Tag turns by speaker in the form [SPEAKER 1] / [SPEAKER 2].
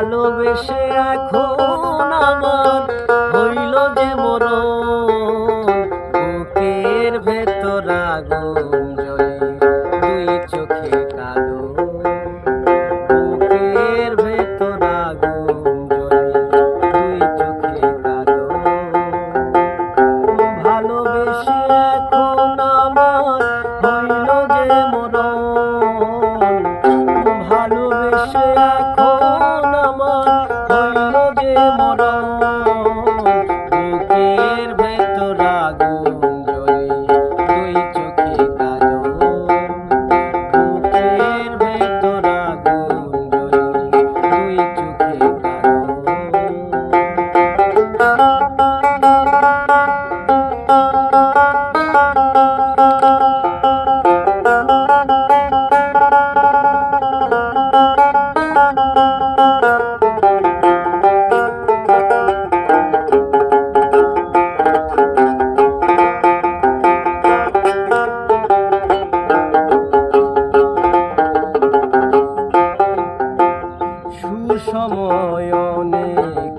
[SPEAKER 1] ভালোবেসে এখন আমার হইল যে মরণ, বুকের ভেতর আগুন জ্বলে দুই চোখে কালো, বুকের ভেতর আগুন জ্বলে দুই চোখে কালো। ভালোবেসে এখন আমার হইল যে মরণ, ভালোবেসে এখন আমার হইল যে মরণ, বুকের ভেতর আগুন জ্বলে দুই চোখে কালো, বুকের ভেতর আগুন জ্বলে দুই চোখে কালো। সুসময় অনেক